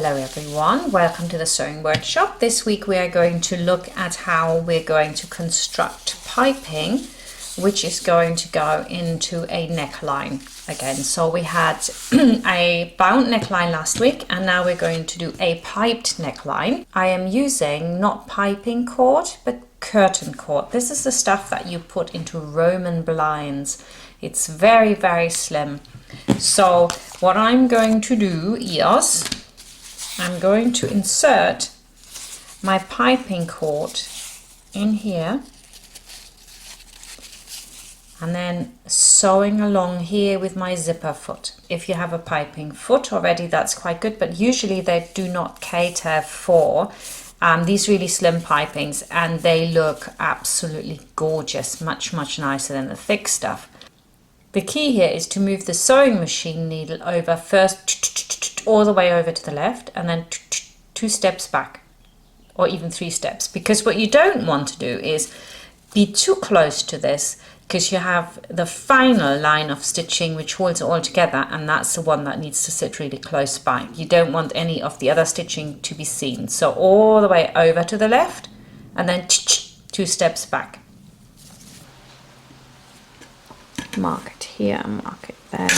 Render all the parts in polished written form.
Hello everyone, welcome to the Sewing Workshop. This week we are going to look at how we're going to construct piping, which is going to go into a neckline again. So we had a bound neckline last week and now we're going to do a piped neckline. I am using not piping cord but curtain cord. This is the stuff that you put into Roman blinds. It's very, very slim. So what I'm going to do is I'm going to insert my piping cord in here and then sewing along here with my zipper foot. If you have a piping foot already, that's quite good, but usually they do not cater for these really slim pipings, and they look absolutely gorgeous, much nicer than the thick stuff. The key here is to move the sewing machine needle over first all the way over to the left and then 2 steps back, or even 3 steps, because what you don't want to do is be too close to this, because you have the final line of stitching which holds it all together, and that's the one that needs to sit really close by. You don't want any of the other stitching to be seen. So all the way over to the left and then 2 steps back. Mark it here, mark it there,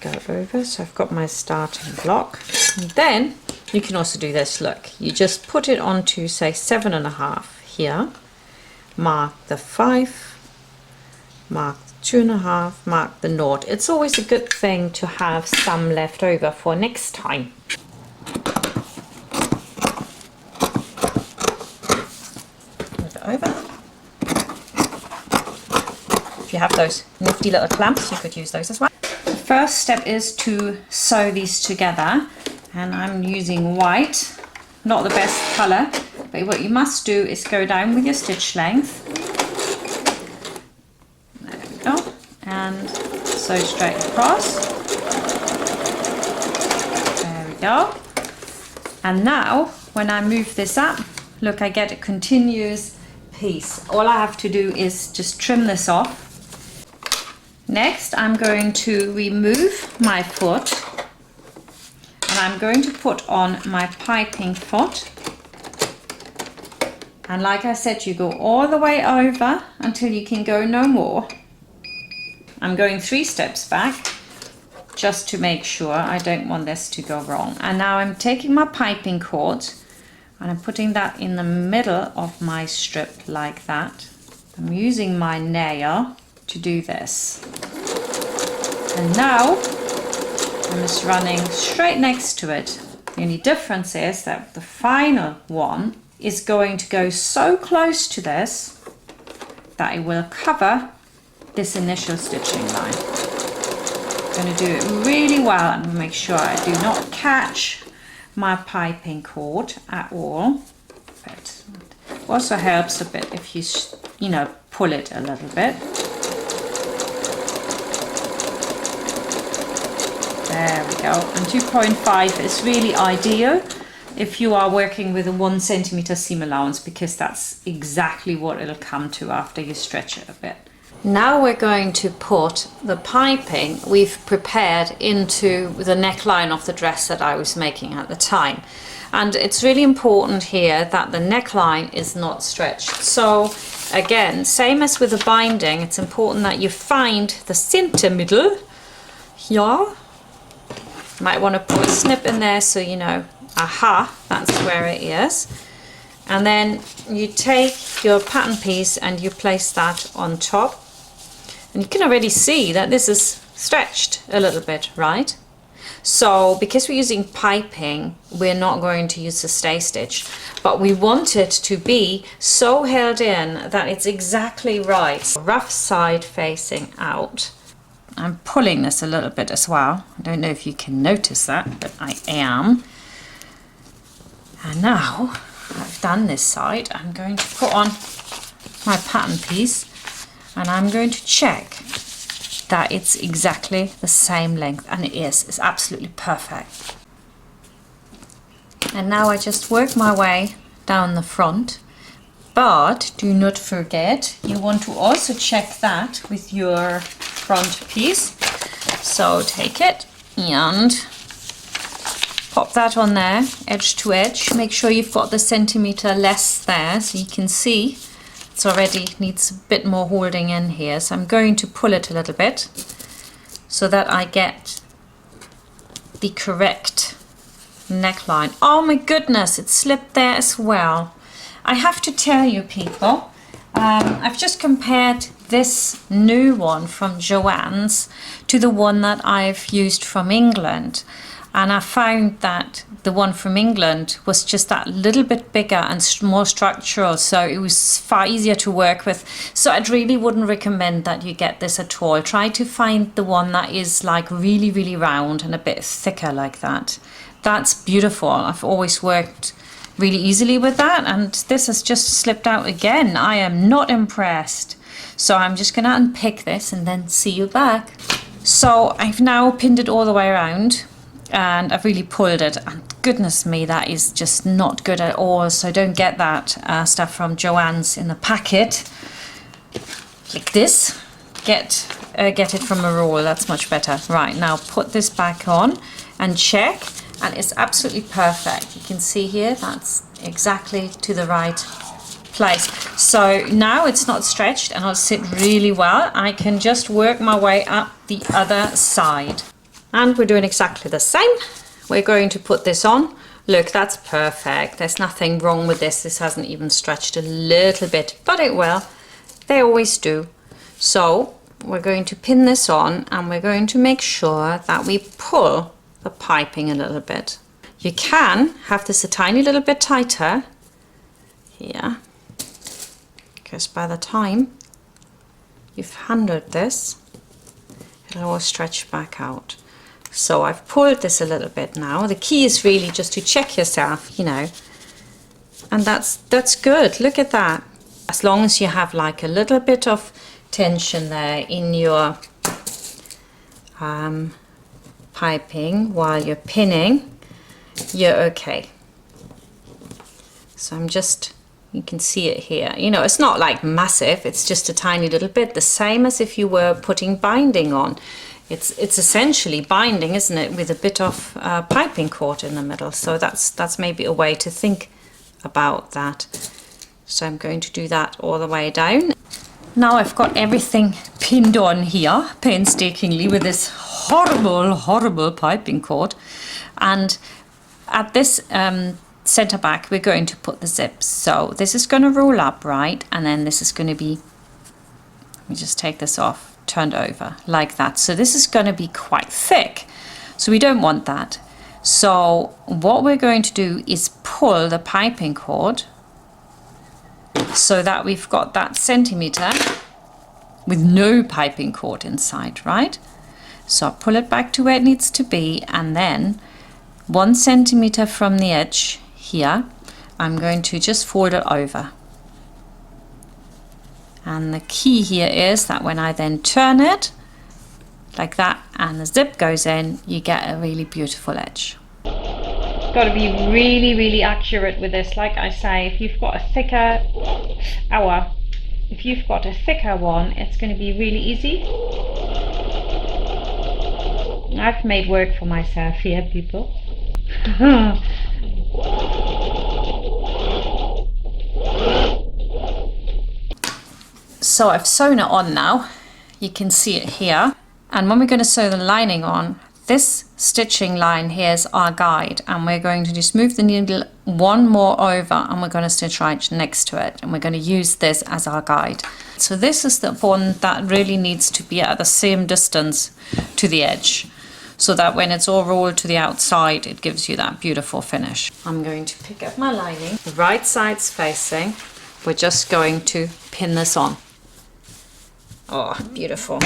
go over. So I've got my starting block, and then you can also do this. Look, you just put it onto, say, 7.5 here, mark the 5, mark the 2.5, mark the 0. It's always a good thing to have some left over for next time. Move it over. If you have those nifty little clamps, you could use those as well. The first step is to sew these together, and I'm using white, not the best color, but what you must do is go down with your stitch length. There we go, and sew straight across. There we go. And now when I move this up, look, I get a continuous piece. All I have to do is just trim this off. Next, I'm going to remove my foot and I'm going to put on my piping foot. And like I said, you go all the way over until you can go no more. I'm going 3 steps back just to make sure. I don't want this to go wrong. And now I'm taking my piping cord and I'm putting that in the middle of my strip like that. I'm using my nail to do this, and now I'm just running straight next to it. The only difference is that the final one is going to go so close to this that it will cover this initial stitching line. I'm going to do it really well and make sure I do not catch my piping cord at all. But it also helps a bit if you pull it a little bit. There we go, and 2.5 is really ideal if you are working with a 1 centimeter seam allowance, because that's exactly what it'll come to after you stretch it a bit. Now we're going to put the piping we've prepared into the neckline of the dress that I was making at the time. And it's really important here that the neckline is not stretched. So again, same as with the binding, it's important that you find the center middle here. Might want to put a snip in there so you know, aha, that's where it is. And then you take your pattern piece and you place that on top. And you can already see that this is stretched a little bit, right? So because we're using piping, we're not going to use the stay stitch, but we want it to be so held in that it's exactly right. Rough side facing out. I'm pulling this a little bit as well. I don't know if you can notice that, but I am. And now I've done this side, I'm going to put on my pattern piece and I'm going to check that it's exactly the same length, and it is. It's absolutely perfect. And now I just work my way down the front, but do not forget, you want to also check that with your front piece. So take it and Pop that on there, edge to edge. Make sure you've got the centimetre less there so you can see it's already needs a bit more holding in here. So I'm going to pull it a little bit so that I get the correct neckline. Oh my goodness, it slipped there as well. I have to tell you people, I've just compared this new one from Joann's to the one that I've used from England, and I found that the one from England was just that little bit bigger and more structural, so it was far easier to work with. So I really wouldn't recommend that you get this at all. Try to find the one that is like really round and a bit thicker like that. That's beautiful. I've always worked really easily with that, and this has just slipped out again. I am not impressed. So I'm just going to unpick this and then see you back. So I've now pinned it all the way around and I've really pulled it, and goodness me, that is just not good at all. So don't get that stuff from Joann's in the packet like this. Get it from a roll, that's much better. Right, now put this back on and check, and it's absolutely perfect. You can see here that's exactly to the right place. So now it's not stretched and it'll sit really well. I can just work my way up the other side. And we're doing exactly the same. We're going to put this on. Look, that's perfect. There's nothing wrong with this. This hasn't even stretched a little bit, but it will. They always do. So we're going to pin this on, and we're going to make sure that we pull the piping a little bit. You can have this a tiny little bit tighter here, because by the time you've handled this, it'll all stretch back out. So I've pulled this a little bit now. The key is really just to check yourself, you know, and that's good. Look at that. As long as you have like a little bit of tension there in your piping while you're pinning, you're okay. So I'm just, you can see it here. You know, it's not like massive, it's just a tiny little bit, the same as if you were putting binding on. It's essentially binding, isn't it, with a bit of piping cord in the middle. So that's maybe a way to think about that. So I'm going to do that all the way down. Now I've got everything pinned on here painstakingly with this horrible piping cord, and at this center back we're going to put the zips. So this is going to roll up, right, and then this is going to be, let me just take this off, turned over like that. So this is going to be quite thick, so we don't want that. So what we're going to do is pull the piping cord so that we've got that centimeter with no piping cord inside, right? So I'll pull it back to where it needs to be, and then 1 centimeter from the edge here, I'm going to just fold it over. And the key here is that when I then turn it like that and the zip goes in, you get a really beautiful edge. Got to be really accurate with this. Like I say, if you've got a thicker one, it's going to be really easy. I've made work for myself here, people. So I've sewn it on now. You can see it here. And when we're going to sew the lining on, this stitching line here is our guide, and we're going to just move the needle one more over, and we're going to stitch right next to it, and we're going to use this as our guide. So this is the one that really needs to be at the same distance to the edge, so that when it's all rolled to the outside, it gives you that beautiful finish. I'm going to pick up my lining, the right side's facing. We're just going to pin this on. Oh, beautiful.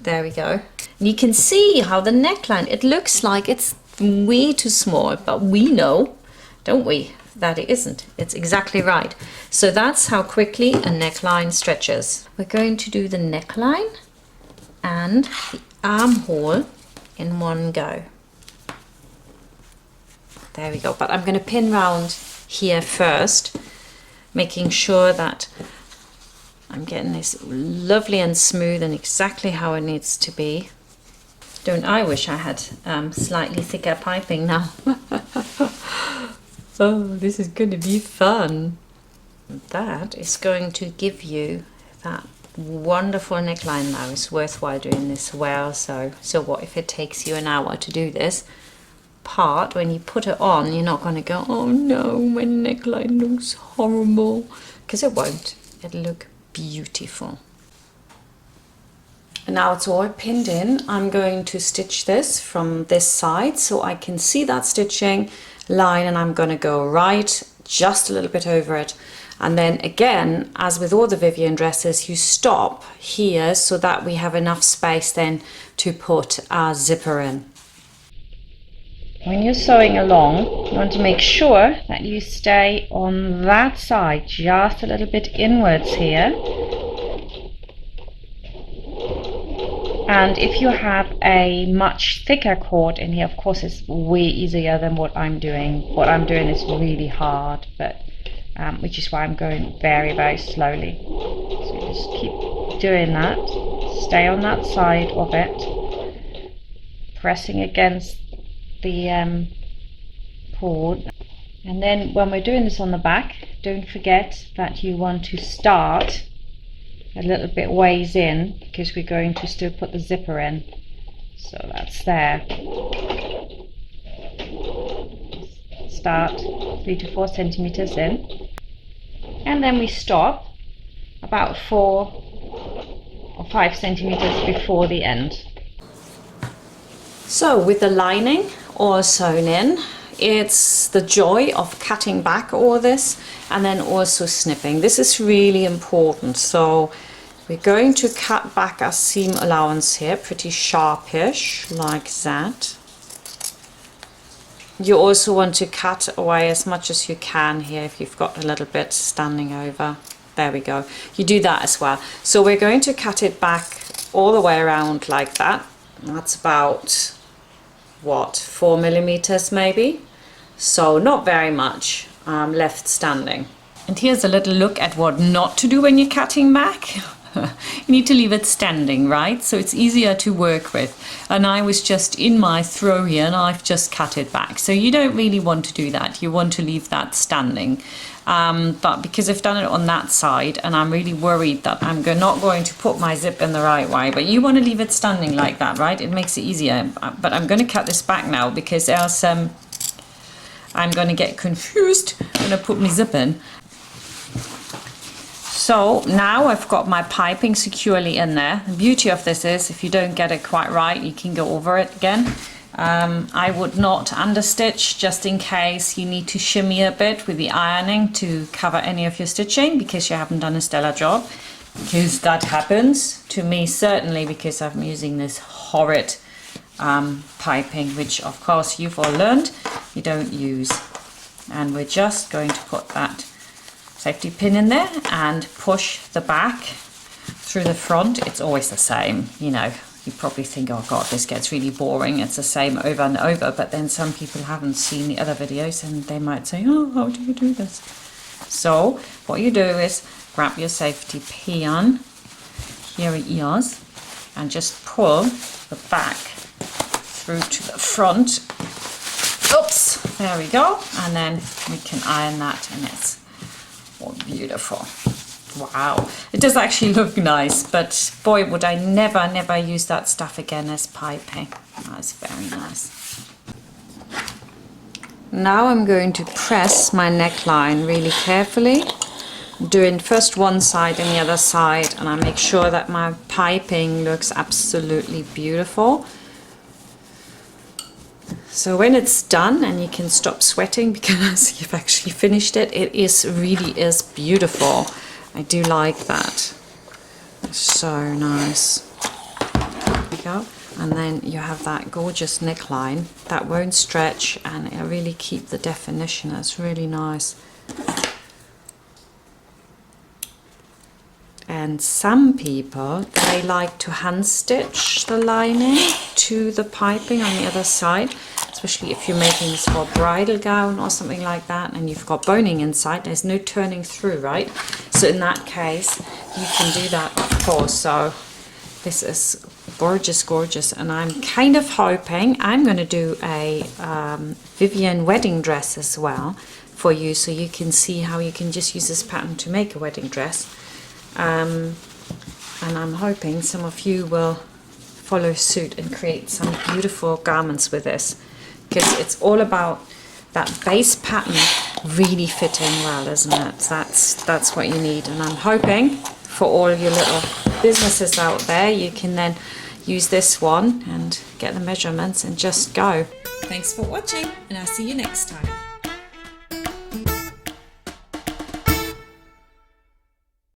There we go. And you can see how the neckline, it looks like it's way too small, but we know, don't we, that it isn't. It's exactly right. So that's how quickly a neckline stretches. We're going to do the neckline and the armhole in one go. There we go. But I'm going to pin round here first, making sure that I'm getting this lovely and smooth and exactly how it needs to be. Don't I wish I had slightly thicker piping now. Oh, this is going to be fun. That is going to give you that wonderful neckline now. It's worthwhile doing this well. So what if it takes you an hour to do this part? When you put it on, you're not going to go, oh no, my neckline looks horrible, because it won't. It'll look beautiful. And now it's all pinned in. I'm going to stitch this from this side so I can see that stitching line, and I'm going to go right just a little bit over it. And then again, as with all the Vivienne dresses, you stop here so that we have enough space then to put our zipper in. When you're sewing along, you want to make sure that you stay on that side, just a little bit inwards here. And if you have a much thicker cord in here, of course it's way easier than what I'm doing. What I'm doing is really hard, but which is why I'm going very, very slowly. So just keep doing that. Stay on that side of it, pressing against the cord. And then when we're doing this on the back, don't forget that you want to start a little bit ways in, because we're going to still put the zipper in. So that's there. Start 3 to 4 centimeters in, and then we stop about 4 or 5 centimeters before the end. So with the lining all sewn in, it's the joy of cutting back all this and then also snipping. This is really important. So we're going to cut back our seam allowance here pretty sharpish like that. You also want to cut away as much as you can here if you've got a little bit standing over. There we go. You do that as well. So we're going to cut it back all the way around like that. That's about, what, 4 millimeters maybe? So not very much left standing. And here's a little look at what not to do when you're cutting back. You need to leave it standing, right? So it's easier to work with. And I was just in my throw here and I've just cut it back. So you don't really want to do that. You want to leave that standing. But because I've done it on that side and I'm really worried that I'm not going to put my zip in the right way, but you want to leave it standing like that, right? It makes it easier. But I'm going to cut this back now because else I'm going to get confused when I put my zip in. So now I've got my piping securely in there. The beauty of this is if you don't get it quite right, you can go over it again. I would not understitch just in case you need to shimmy a bit with the ironing to cover any of your stitching because you haven't done a stellar job. Because that happens to me certainly because I'm using this horrid piping, which of course you've all learned you don't use. And we're just going to put that safety pin in there and push the back through the front. It's always the same, you know. You probably think, oh god, this gets really boring, it's the same over and over, but then some people haven't seen the other videos and they might say, oh, how do you do this? So what you do is grab your safety pin, here it is, and just pull the back through to the front. Oops, there we go, and then we can iron that and it's all beautiful. Wow, it does actually look nice, but boy would I never use that stuff again as piping. That's very nice. Now I'm going to press my neckline really carefully, doing first one side and the other side, and I make sure that my piping looks absolutely beautiful. So when it's done and you can stop sweating because you've actually finished it, it really is beautiful. I do like that. It's so nice. There we go. And then you have that gorgeous neckline that won't stretch and it'll really keep the definition. It's really nice. And some people, they like to hand stitch the lining to the piping on the other side, especially if you're making this for a bridal gown or something like that and you've got boning inside. There's no turning through, right? So in that case you can do that, of course. So this is gorgeous, gorgeous. And I'm kind of hoping I'm going to do a Vivienne wedding dress as well for you, so you can see how you can just use this pattern to make a wedding dress. And I'm hoping some of you will follow suit and create some beautiful garments with this, because it's all about that base pattern really fitting well, isn't it? That's what you need. And I'm hoping for all your little businesses out there, you can then use this one and get the measurements and just go. Thanks for watching, and I'll see you next time.